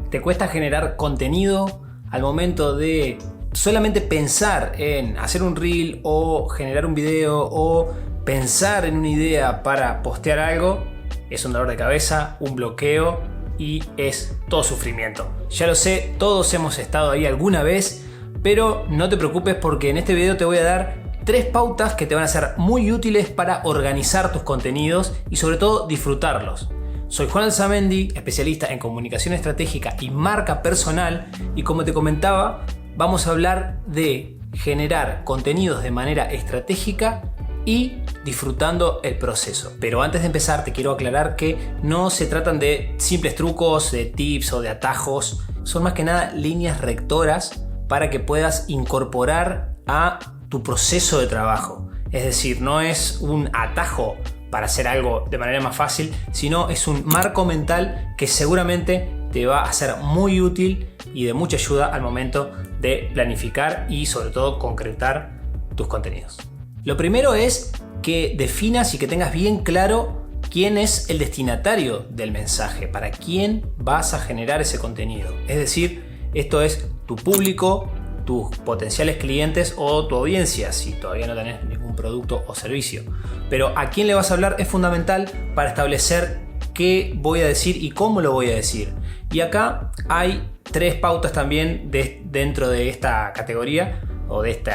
te cuesta generar contenido al momento de solamente pensar en hacer un reel o generar un video o pensar en una idea para postear algo, es un dolor de cabeza, un bloqueo y es todo sufrimiento. Ya lo sé, todos hemos estado ahí alguna vez, pero no te preocupes porque en este video te voy a dar 3 pautas que te van a ser muy útiles para organizar tus contenidos y sobre todo disfrutarlos. Soy Juan Alzamendi, especialista en comunicación estratégica y marca personal, y como te comentaba, vamos a hablar de generar contenidos de manera estratégica y disfrutando el proceso. Pero antes de empezar te quiero aclarar que no se tratan de simples trucos, de tips o de atajos, son más que nada líneas rectoras para que puedas incorporar a tu proceso de trabajo. Es decir, no es un atajo para hacer algo de manera más fácil, sino es un marco mental que seguramente te va a ser muy útil y de mucha ayuda al momento de planificar y sobre todo concretar tus contenidos. Lo primero es que definas y que tengas bien claro quién es el destinatario del mensaje, para quién vas a generar ese contenido. Es decir, esto es tu público, tus potenciales clientes o tu audiencia, si todavía no tenés ningún producto o servicio. Pero a quién le vas a hablar es fundamental para establecer qué voy a decir y cómo lo voy a decir. Y acá hay 3 pautas también dentro de esta categoría o de este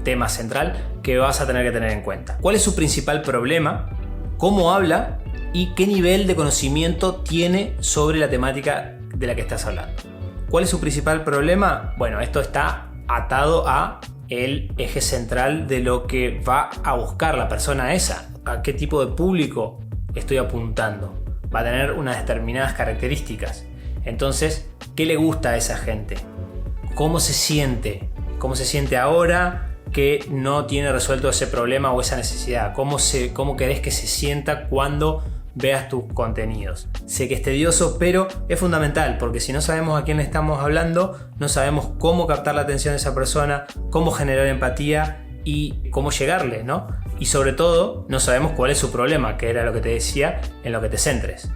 tema central que vas a tener que tener en cuenta. ¿Cuál es su principal problema? ¿Cómo habla? ¿Y qué nivel de conocimiento tiene sobre la temática de la que estás hablando? ¿Cuál es su principal problema? Bueno, esto está atado a el eje central de lo que va a buscar la persona esa. ¿A qué tipo de público estoy apuntando? Va a tener unas determinadas características. Entonces, ¿qué le gusta a esa gente? ¿Cómo se siente? ¿Cómo se siente ahora que no tiene resuelto ese problema o esa necesidad? ¿Cómo querés que se sienta cuando veas tus contenidos? Sé que es tedioso, pero es fundamental, porque si no sabemos a quién le estamos hablando, no sabemos cómo captar la atención de esa persona, cómo generar empatía y cómo llegarle, ¿no? Y sobre todo, no sabemos cuál es su problema, que era lo que te decía, en lo que te centres.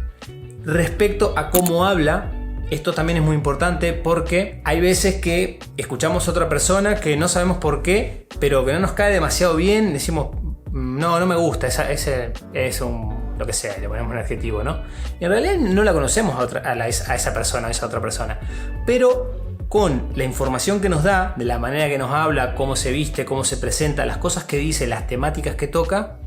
Respecto a cómo habla, esto también es muy importante porque hay veces que escuchamos a otra persona que no sabemos por qué, pero que no nos cae demasiado bien, decimos, no me gusta, ese es lo que sea, le ponemos un adjetivo, ¿no? Y en realidad no la conocemos a esa persona, a esa otra persona, pero con la información que nos da, de la manera que nos habla, cómo se viste, cómo se presenta, las cosas que dice, las temáticas que toca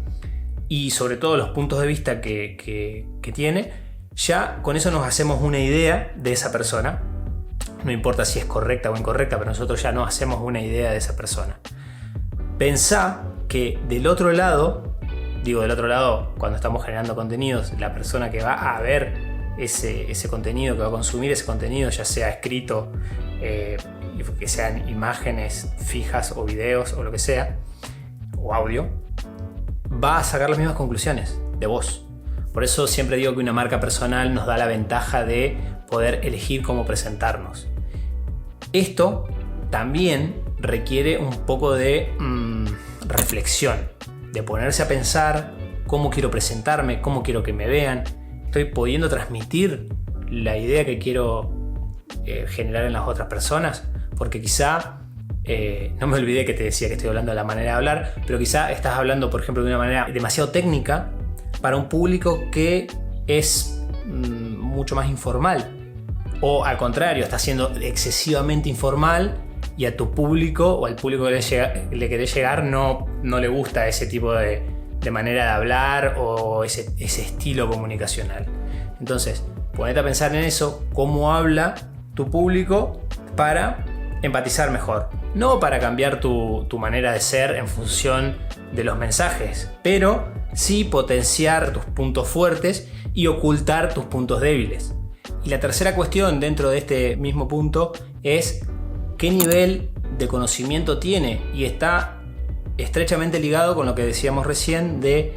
y sobre todo los puntos de vista que tiene, ya con eso nos hacemos una idea de esa persona. No importa si es correcta o incorrecta, pero nosotros ya nos hacemos una idea de esa persona. Pensá que del otro lado, cuando estamos generando contenidos, la persona que va a ver ese contenido, que va a consumir ese contenido, ya sea escrito, que sean imágenes fijas o videos o lo que sea, o audio, va a sacar las mismas conclusiones de vos. Por eso siempre digo que una marca personal nos da la ventaja de poder elegir cómo presentarnos. Esto también requiere un poco de reflexión, de ponerse a pensar cómo quiero presentarme, cómo quiero que me vean. ¿Estoy pudiendo transmitir la idea que quiero generar en las otras personas? Porque quizá, no me olvidé que te decía que estoy hablando de la manera de hablar, pero quizá estás hablando, por ejemplo, de una manera demasiado técnica para un público que es mucho más informal. O al contrario, está siendo excesivamente informal y a tu público o al público que le querés llegar no le gusta ese tipo de manera de hablar o ese estilo comunicacional. Entonces, ponete a pensar en eso, cómo habla tu público para empatizar mejor. No para cambiar tu manera de ser en función de los mensajes, pero sí potenciar tus puntos fuertes y ocultar tus puntos débiles. Y la tercera cuestión dentro de este mismo punto es qué nivel de conocimiento tiene, y está estrechamente ligado con lo que decíamos recién de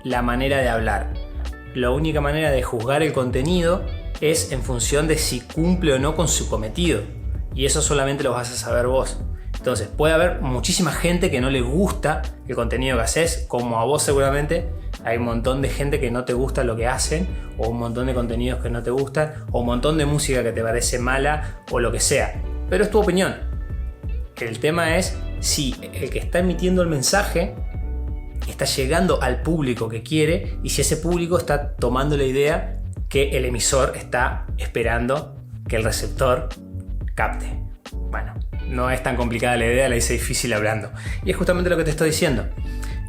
la manera de hablar. La única manera de juzgar el contenido es en función de si cumple o no con su cometido, y eso solamente lo vas a saber vos. Entonces puede haber muchísima gente que no le gusta el contenido que haces, como a vos seguramente, Hay un montón de gente que no te gusta lo que hacen, o un montón de contenidos que no te gustan, o un montón de música que te parece mala, o lo que sea. Pero es tu opinión. El tema es si el que está emitiendo el mensaje está llegando al público que quiere y si ese público está tomando la idea que el emisor está esperando que el receptor capte. Bueno, no es tan complicada la idea, la hice difícil hablando. Y es justamente lo que te estoy diciendo.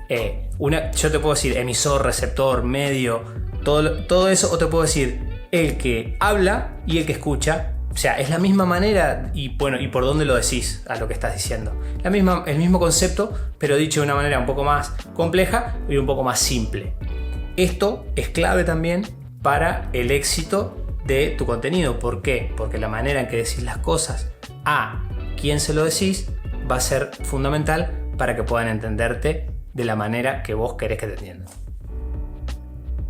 Yo te puedo decir emisor, receptor, medio, todo eso, o te puedo decir el que habla y el que escucha. O sea, es la misma manera y bueno, ¿y por dónde lo decís a lo que estás diciendo? El mismo concepto, pero dicho de una manera un poco más compleja y un poco más simple. Esto es clave también para el éxito de tu contenido. ¿Por qué? Porque la manera en que decís las cosas a quién se lo decís va a ser fundamental para que puedan entenderte de la manera que vos querés que te entiendan.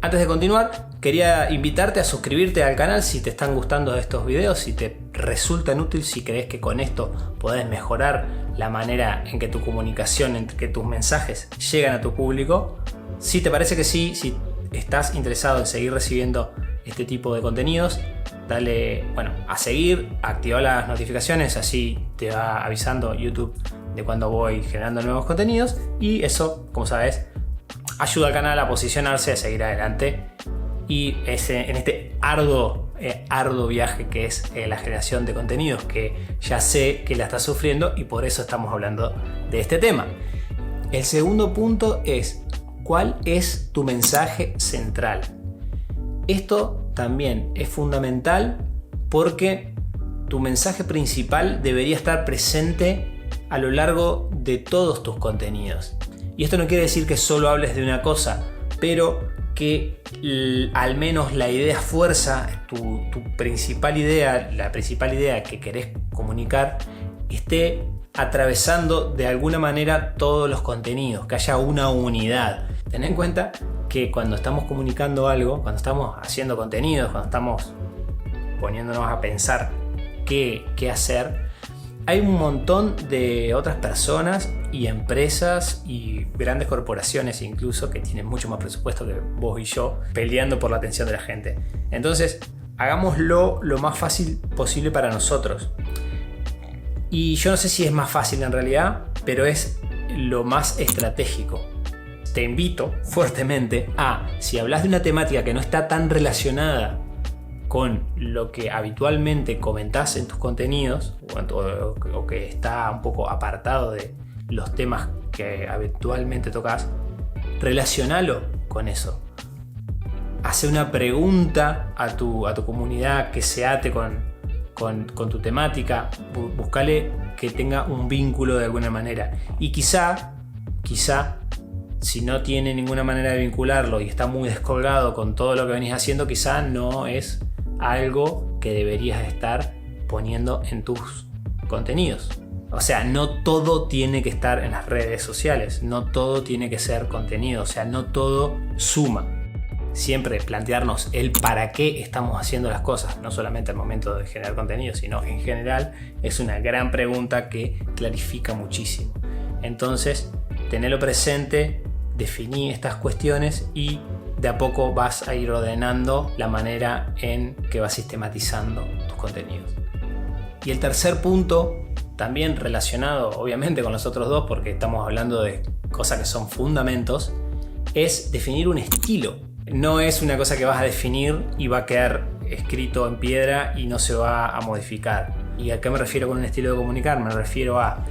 Antes de continuar, quería invitarte a suscribirte al canal si te están gustando estos videos, si te resultan útiles, si crees que con esto podés mejorar la manera en que tu comunicación, en que tus mensajes llegan a tu público. Si te parece que sí, si estás interesado en seguir recibiendo este tipo de contenidos, dale a seguir, activa las notificaciones, así te va avisando YouTube de cuando voy generando nuevos contenidos y eso, como sabes, ayuda al canal a posicionarse, a seguir adelante y en este arduo viaje que es la generación de contenidos, que ya sé que la estás sufriendo y por eso estamos hablando de este tema. El segundo punto es: ¿cuál es tu mensaje central? Esto también es fundamental porque tu mensaje principal debería estar presente a lo largo de todos tus contenidos. Y esto no quiere decir que solo hables de una cosa, pero que al menos la idea fuerza, tu principal idea, la principal idea que querés comunicar, esté atravesando de alguna manera todos los contenidos, que haya una unidad. Ten en cuenta que cuando estamos comunicando algo, cuando estamos haciendo contenidos, cuando estamos poniéndonos a pensar qué hacer, hay un montón de otras personas y empresas y grandes corporaciones incluso que tienen mucho más presupuesto que vos y yo peleando por la atención de la gente. Entonces, hagámoslo lo más fácil posible para nosotros. Y yo no sé si es más fácil en realidad, pero es lo más estratégico. Te invito fuertemente a, si hablas de una temática que no está tan relacionada con lo que habitualmente comentás en tus contenidos o que está un poco apartado de los temas que habitualmente tocas, relacionalo con eso. Hace una pregunta a tu comunidad que se ate con tu temática, buscale que tenga un vínculo de alguna manera y quizá si no tiene ninguna manera de vincularlo y está muy descolgado con todo lo que venís haciendo, quizá no es algo que deberías estar poniendo en tus contenidos. O sea, no todo tiene que estar en las redes sociales, no todo tiene que ser contenido, o sea, no todo suma. Siempre plantearnos el para qué estamos haciendo las cosas, no solamente al momento de generar contenido, sino en general, es una gran pregunta que clarifica muchísimo. Entonces, tenelo presente, definí estas cuestiones y de a poco vas a ir ordenando la manera en que vas sistematizando tus contenidos. Y el tercer punto, también relacionado obviamente con los otros dos, porque estamos hablando de cosas que son fundamentos, es definir un estilo. No es una cosa que vas a definir y va a quedar escrito en piedra y no se va a modificar. ¿Y a qué me refiero con un estilo de comunicar? Me refiero a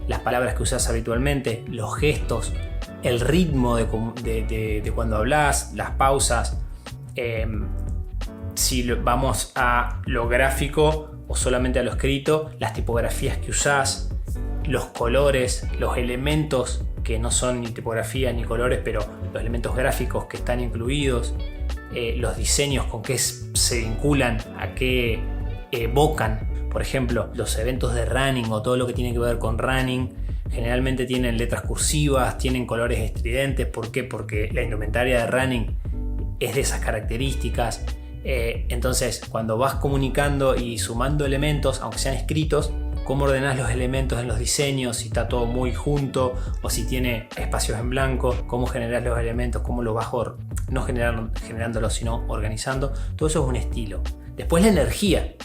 las palabras que usas habitualmente, los gestos, el ritmo de cuando hablas, las pausas, si vamos a lo gráfico o solamente a lo escrito, las tipografías que usás, los colores, los elementos que no son ni tipografía ni colores, pero los elementos gráficos que están incluidos, los diseños con qué se vinculan, a qué evocan. Por ejemplo, los eventos de running o todo lo que tiene que ver con running generalmente tienen letras cursivas, tienen colores estridentes. ¿Por qué? Porque la indumentaria de running es de esas características. Entonces, cuando vas comunicando y sumando elementos, aunque sean escritos, cómo ordenás los elementos en los diseños, si está todo muy junto o si tiene espacios en blanco, cómo generás los elementos, cómo los vas no generándolos, sino organizando. Todo eso es un estilo. Después la energía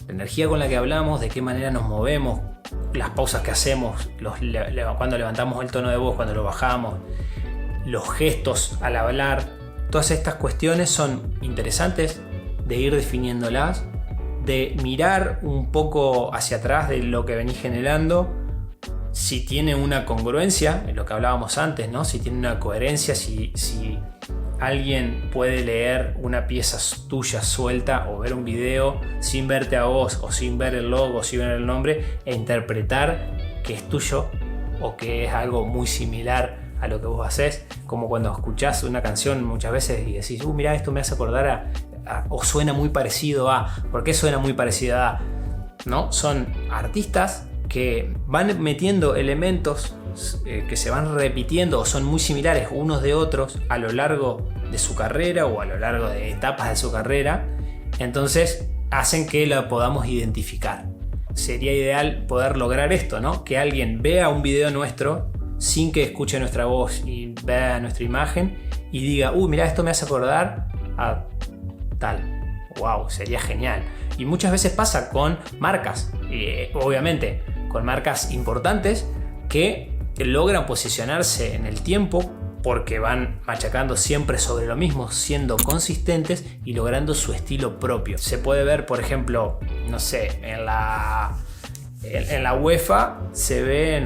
con la que hablamos, de qué manera nos movemos, las pausas que hacemos, cuando levantamos el tono de voz, cuando lo bajamos, los gestos al hablar. Todas estas cuestiones son interesantes de ir definiéndolas, de mirar un poco hacia atrás de lo que venís generando, si tiene una congruencia, en lo que hablábamos antes, ¿no? Si tiene una coherencia, si alguien puede leer una pieza tuya suelta o ver un video sin verte a vos o sin ver el logo o sin ver el nombre e interpretar que es tuyo o que es algo muy similar a lo que vos haces, como cuando escuchás una canción muchas veces y decís, mira, esto me hace acordar o suena muy parecido a. ¿Por qué suena muy parecido a? ¿No? Son artistas que van metiendo elementos que se van repitiendo o son muy similares unos de otros a lo largo de su carrera o a lo largo de etapas de su carrera, entonces hacen que la podamos identificar. Sería ideal poder lograr esto, ¿no? Que alguien vea un video nuestro sin que escuche nuestra voz y vea nuestra imagen y diga, mira, esto me hace acordar a tal. Wow, sería genial. Y muchas veces pasa con marcas, obviamente con marcas importantes que logran posicionarse en el tiempo porque van machacando siempre sobre lo mismo, siendo consistentes y logrando su estilo propio. Se puede ver, por ejemplo, no sé, en la UEFA se ve en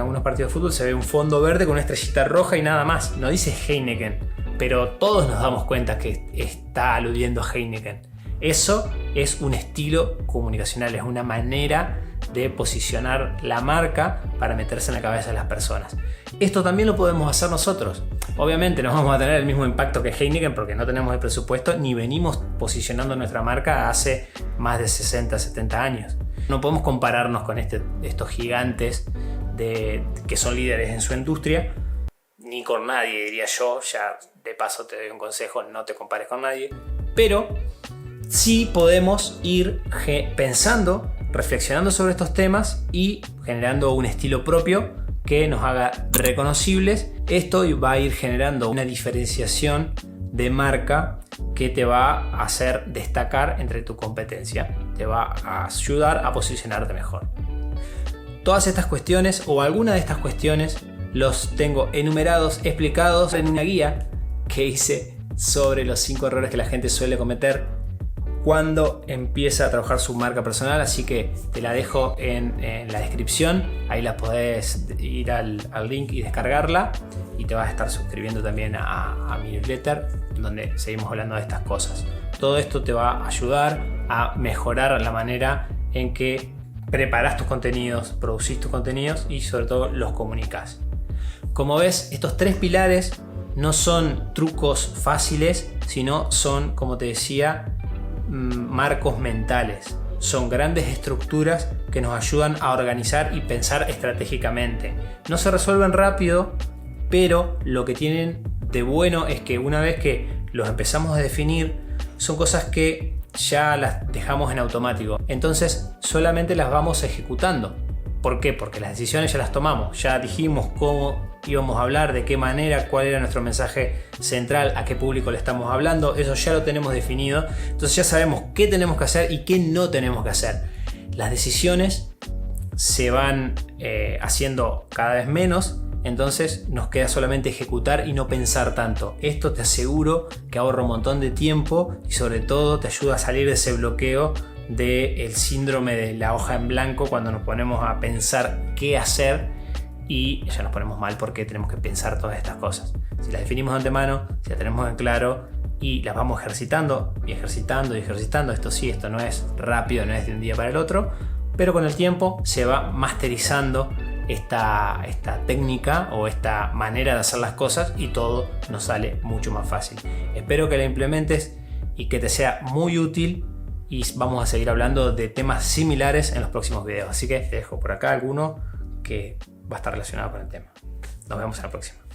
algunos partidos de fútbol se ve un fondo verde con una estrellita roja y nada más. No dice Heineken, pero todos nos damos cuenta que está aludiendo a Heineken. Eso es un estilo comunicacional, es una manera de posicionar la marca para meterse en la cabeza de las personas. Esto también lo podemos hacer nosotros. Obviamente no vamos a tener el mismo impacto que Heineken porque no tenemos el presupuesto ni venimos posicionando nuestra marca hace más de 60, 70 años. No podemos compararnos con estos gigantes que son líderes en su industria, ni con nadie, diría yo. Ya de paso te doy un consejo, no te compares con nadie, pero sí podemos ir pensando, reflexionando sobre estos temas y generando un estilo propio que nos haga reconocibles. Esto va a ir generando una diferenciación de marca que te va a hacer destacar entre tu competencia, te va a ayudar a posicionarte mejor. Todas estas cuestiones o alguna de estas cuestiones los tengo enumerados, explicados en una guía que hice sobre los 5 errores que la gente suele cometer cuando empieza a trabajar su marca personal, así que te la dejo en la descripción, ahí la podés ir al link y descargarla y te vas a estar suscribiendo también a mi newsletter donde seguimos hablando de estas cosas. Todo esto te va a ayudar a mejorar la manera en que preparas tus contenidos, producís tus contenidos y sobre todo los comunicas. Como ves, estos 3 pilares no son trucos fáciles, sino son, como te decía, marcos mentales. Son grandes estructuras que nos ayudan a organizar y pensar estratégicamente. No se resuelven rápido, pero lo que tienen de bueno es que una vez que los empezamos a definir, son cosas que ya las dejamos en automático. Entonces solamente las vamos ejecutando. ¿Por qué? Porque las decisiones ya las tomamos. Ya dijimos cómo íbamos a hablar, de qué manera, cuál era nuestro mensaje central, a qué público le estamos hablando. Eso ya lo tenemos definido. Entonces ya sabemos qué tenemos que hacer y qué no tenemos que hacer. Las decisiones se van haciendo cada vez menos. Entonces nos queda solamente ejecutar y no pensar tanto. Esto te aseguro que ahorra un montón de tiempo y sobre todo te ayuda a salir de ese bloqueo del síndrome de la hoja en blanco cuando nos ponemos a pensar qué hacer y ya nos ponemos mal porque tenemos que pensar todas estas cosas. Si las definimos de antemano, si las tenemos en claro y las vamos ejercitando y ejercitando y ejercitando, esto sí, esto no es rápido, no es de un día para el otro, pero con el tiempo se va masterizando esta técnica o esta manera de hacer las cosas y todo nos sale mucho más fácil. Espero que la implementes y que te sea muy útil y vamos a seguir hablando de temas similares en los próximos videos. Así que te dejo por acá alguno que va a estar relacionado con el tema. Nos vemos en la próxima.